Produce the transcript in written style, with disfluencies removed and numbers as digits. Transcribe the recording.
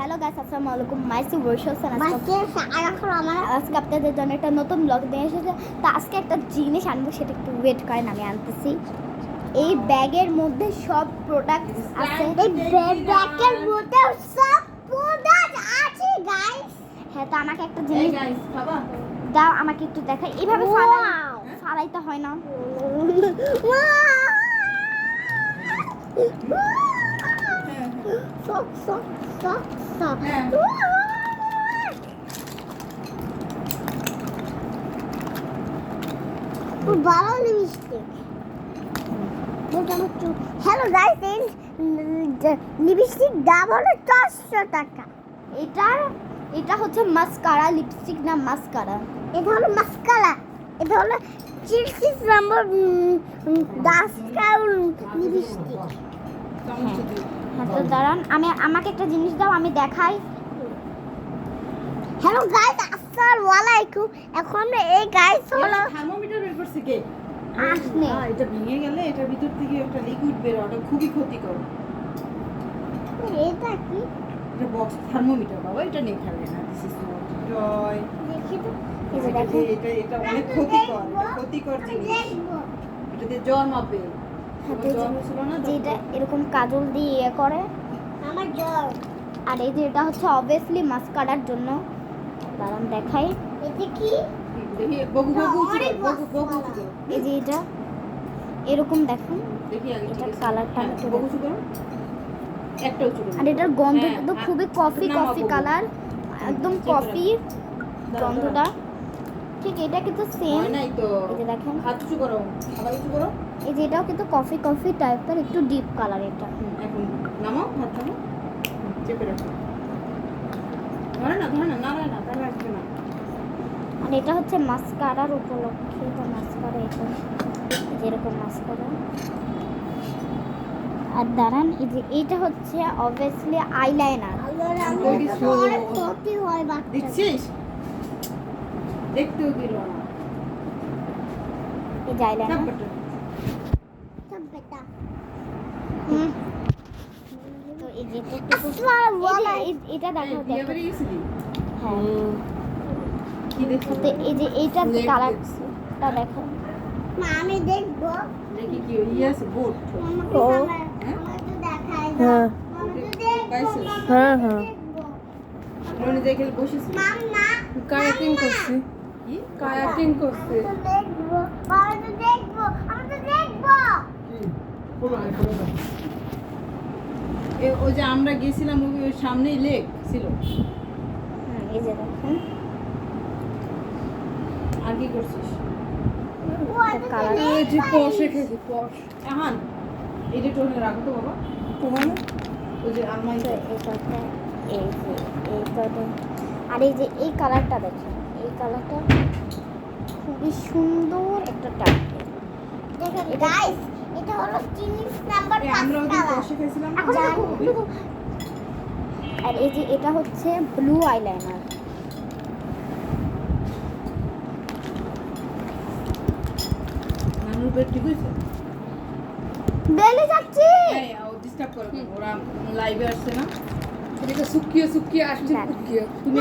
Hello guys, আসসালামু আলাইকুম। মাইসি ওয়ার্শস আজকে আপনাদের জন্য একটা নতুন ব্লগ নিয়ে এসেছে। তো আজকে একটা জিনিস আনবো, সেটা একটু ওয়েট করেন, আমি আনতেছি। এই ব্যাগের মধ্যে সব প্রোডাক্ট আছে। এই ব্যাগের মধ্যে সব প্রোডাক্ট আছে গাইস। হ্যাঁ, তো আমাকে একটা জিনিস খাবা দাও, আমাকে একটু দেখাই। এইভাবে ফালাইতে হয় না। ভালো লিপস্টিক। হ্যালো গাইস, এই লিপস্টিক দাম হলো 400 টাকা। এটা হচ্ছে মাস্কারা, লিপস্টিক না মাস্কারা। এটা হলো মাস্কারা, এটা হলো 36 নম্বর ডাস্কার লিপস্টিক। হ্যাঁ, তো দাঁড়ান, আমাকে একটা জিনিস দাও, আমি দেখাই। হ্যালো গাইস, আসসালামু আলাইকুম। এখন আমরা এই গাইস হলো থার্মোমিটার বের করছে কে? আসনে। এটা ভেঙে গেলে এটার ভিতর থেকে একটা লিকুইড বের হয়, ওটা খুবই ক্ষতিকর। এটা কি এটা বক্স থার্মোমিটার বাবা, এটা নিয়ে খেলে না। দিস ইজ নট জয়। দেখি তো, এই যে দেখো, এটা অনেক ক্ষতিকর, এটা ক্ষতিকর জিনিস। দেখবো। এটা দিয়ে জ্বর মাপে। হাতে জ্বর হয়েছিল না যে এটা এরকম কাজল দিয়ে ইয়ে করে। আমার জ্বর। আর এই যে এটা হচ্ছে অবভিয়াসলি মাস্কারার জন্য। দাঁড়ান দেখাই। এটা কি? দেখি বগু বগু উঁচু অনেক করো, বগু বগু উঁচু করো। এই যে এটা এরকম দেখুন। দেখি আগে এটা ঠিক আছে। কালারটা হ্যাঁ, একটু বগু উঁচু করো। একটা উঁচু করো। আর এটার গন্ধ হ্যাঁ, কিন্তু হ্যাঁ, খুবই কফি নামাবো। কফি কালার, একদম চেক কফি দাঁড়াও, গন্ধটা। ঠিক এটা কিন্তু সেম। হয় নাই তো। এই যে দেখেন, হাত উঁচু করো, আবার উঁচু করো। এই যে এটাও কিন্তু কফি কফি টাইপের, একটু ডিপ কালার এটা। এখন নামাও, হাত নামাও, চেপে রাখো। ধরে না, নাড়ায় না, তাহলে আসবে না। আর এটা হচ্ছে মাস্কারার উপলক্ষে, এটা মাস্কারা, এটা যেরকম মাস্কারা। আর দাঁড়ান, এই যে এইটা হচ্ছে অবভিয়াসলি আইলাইনার। আল্লাহর আমার আমার তো অনেক ক্ষতি হয় বাচ্চা। দিচ্ছিস? দেখতেও দিল না। এই যে আইলাইনার। চাপটা। সব বেটা। তো এই যে এটা দেখো এই, বিয়ে দেখো। বাড়ি গেছিলি? হ্যাঁ, কি দেখছো? তো এই যে এইটা Net কালারটা দেখো। মা, আমি দেখবো। দেখি কি ওই আছে বোট। আমাকে ও। আমাকে দেখাই দাও। হ্যাঁ। আমি তো দেখবো। পাইছিস? হ্যাঁ, হ্যাঁ। দেখবো। রনি দেখে বসেছি। মাম না। কায়াকিং করছি, কি? কায়াকিং করছি। আমি তো দেখবো। আমি তো দেখবো। আমি তো দেখবো। ওই যে আমরা গেছিলাম ওই সামনেই লেক ছিল। এই যে দেখুন, আর কি করছিস? ও, আমি তো কালার। ওই যে পশে খেয়েছি, পশ। এখন এটা টোনে রাখো তো বাবা। তোমার ওই যে তো আলমারিতে। এটাতে এই যে এইটাতে, আর এই যে এই কালারটা দেখুন, এই কালারটা খুবই সুন্দর একটা টাইপের। দেখেন গাইস, এটা হলো 30 নাম্বার আমরা ওই পাঁচতলা। বসে খেয়েছিলাম না? এখন জানি। আর এই যে এটা হচ্ছে ব্লু আইলাইনার। নানুর পেট ঠিক হয়েছে? বেলে যাচ্ছি। এই, ও ডিস্টার্ব করো কেন? ওরা লাইভে আসছে না? এদিকে শুকিয়ে শুকিয়ে আসছে, হ্যাঁ। শুকিয়ে তুমি